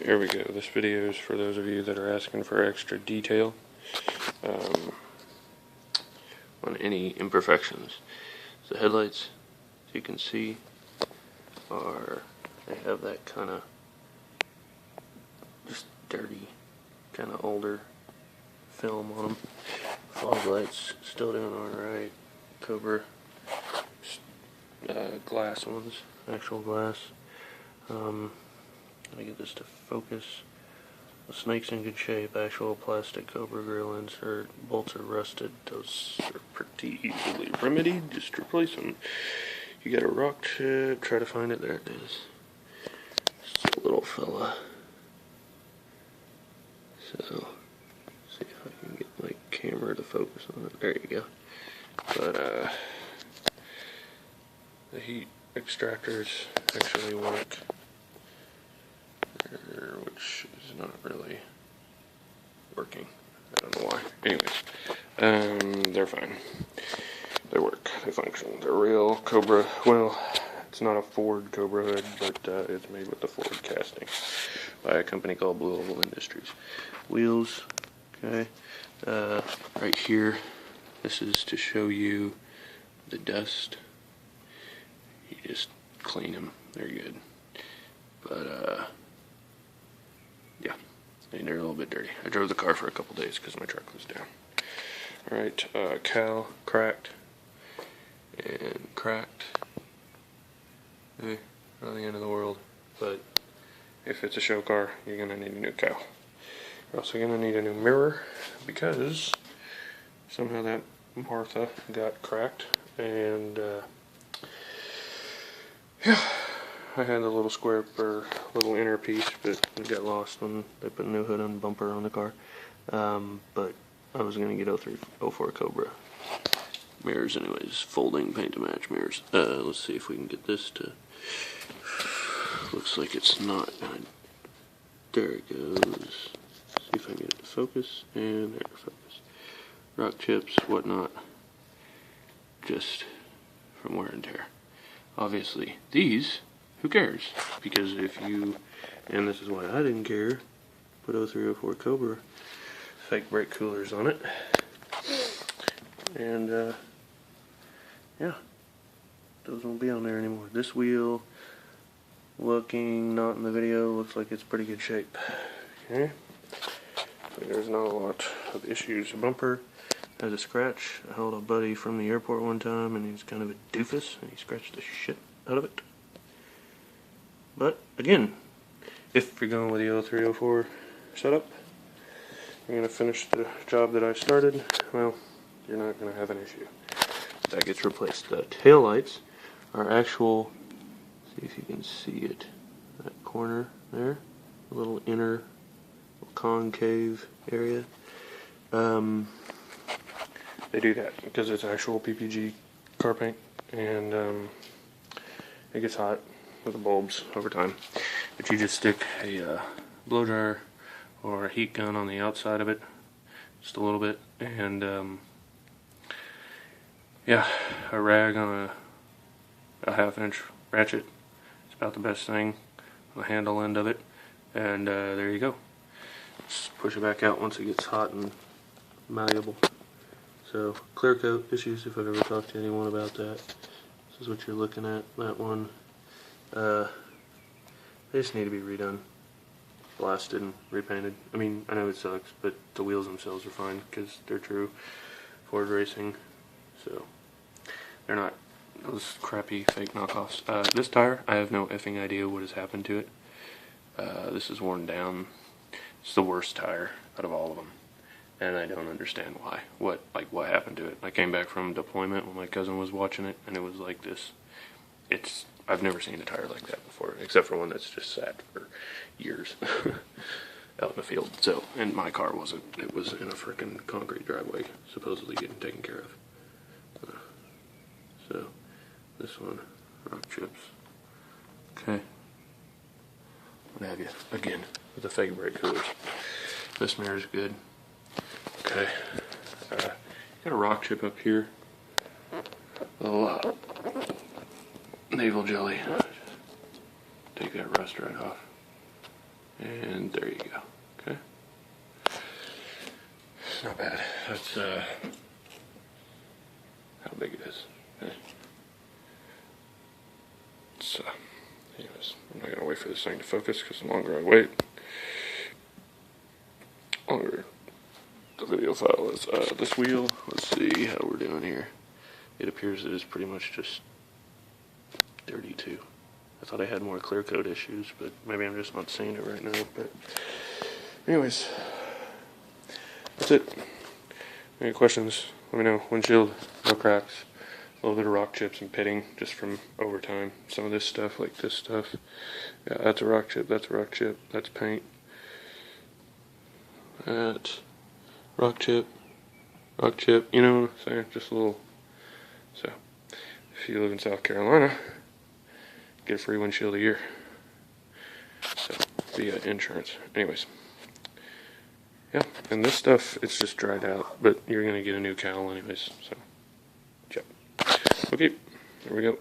There we go. This video is for those of you that are asking for extra detail on any imperfections. So the headlights, as you can see, they have that kind of just dirty, kind of older film on them. Fog lights still doing alright. Cobra glass ones, actual glass. Let me get this to focus. The snake's in good shape. Actual plastic Cobra grill insert. Bolts are rusted. Those are pretty easily remedied. Just replace them. You got a rock chip. Try to find it. There it is. Just a little fella. So, see if I can get my camera to focus on it. There you go. But the heat extractors actually work. Which is not really working. I don't know why. Anyways, they're fine. They work. They function. They're real Cobra. Well, it's not a Ford Cobra hood, but it's made with the Ford casting by a company called Blue Oval Industries. Wheels. Okay. Right here. This is to show you the dust. You just clean them. They're good. But yeah, and they're a little bit dirty. I drove the car for a couple days because my truck was down. Alright, cowl cracked and cracked. Hey, not the end of the world, but if it's a show car, you're gonna need a new cowl. You're also gonna need a new mirror because somehow that Martha got cracked, and yeah. I had a little square or little inner piece, but it got lost when they put a new hood and bumper on the car. But I was going to get 0304 Cobra mirrors anyways, folding paint to match mirrors. Let's see if we can get this to, looks like it's not. There it goes. See if I can get it to focus, and there it focus. Rock chips, whatnot, just from wear and tear. Obviously, these, who cares? Because if you, and this is why I didn't care, put 0304 Cobra fake brake coolers on it, and yeah, those won't be on there anymore. This wheel, looking not in the video, looks like it's pretty good shape. Okay, so there's not a lot of issues. The bumper has a scratch. I held a buddy from the airport one time, and he's kind of a doofus, and he scratched the shit out of it. But again, if you're going with the 0304 setup, you're going to finish the job that I started, well, you're not going to have an issue. That gets replaced. The tail lights are actual, see if you can see it, that corner there, a little inner concave area. They do that because it's actual PPG car paint, and it gets hot with the bulbs over time. But you just stick a blow dryer or a heat gun on the outside of it, just a little bit, and yeah, a rag on a 1/2-inch ratchet. It's about the best thing on the handle end of it, and there you go. Just push it back out once it gets hot and malleable. So, clear coat issues, if I've ever talked to anyone about that. This is what you're looking at, that one. They just need to be redone, blasted and repainted. I mean, I know it sucks, but the wheels themselves are fine because they're true Ford racing, so they're not those crappy fake knockoffs. This tire, I have no effing idea what has happened to it. This is worn down. It's the worst tire out of all of them, and I don't understand why. What happened to it? I came back from deployment when my cousin was watching it, and it was like this. I've never seen a tire like that before, except for one that's just sat for years out in the field. So, and my car wasn't. It was in a frickin' concrete driveway, supposedly getting taken care of. So, this one, rock chips. Okay. What have you? Again, with the fake brake coolers. This mirror's good. Okay. Got a rock chip up here. Navel jelly. Take that rust right off. And there you go. Okay. Not bad. That's how big it is. Okay. So, anyways, I'm not gonna wait for this thing to focus because the longer I wait, the longer the video file is. This wheel, let's see how we're doing here. It appears it is pretty much just dirty too. I thought I had more clear coat issues, but maybe I'm just not seeing it right now. But anyways, that's it. Any questions? Let me know. Windshield, no cracks. A little bit of rock chips and pitting just from overtime. Some of this stuff, like this stuff. Yeah, that's a rock chip, that's a rock chip, that's paint. That's rock chip, you know what I'm saying? Just a little. So, if you live in South Carolina, get a free windshield a year. So, via insurance. Anyways. Yeah, and this stuff, it's just dried out, but you're going to get a new cowl anyways, so, yep. Okay, there we go.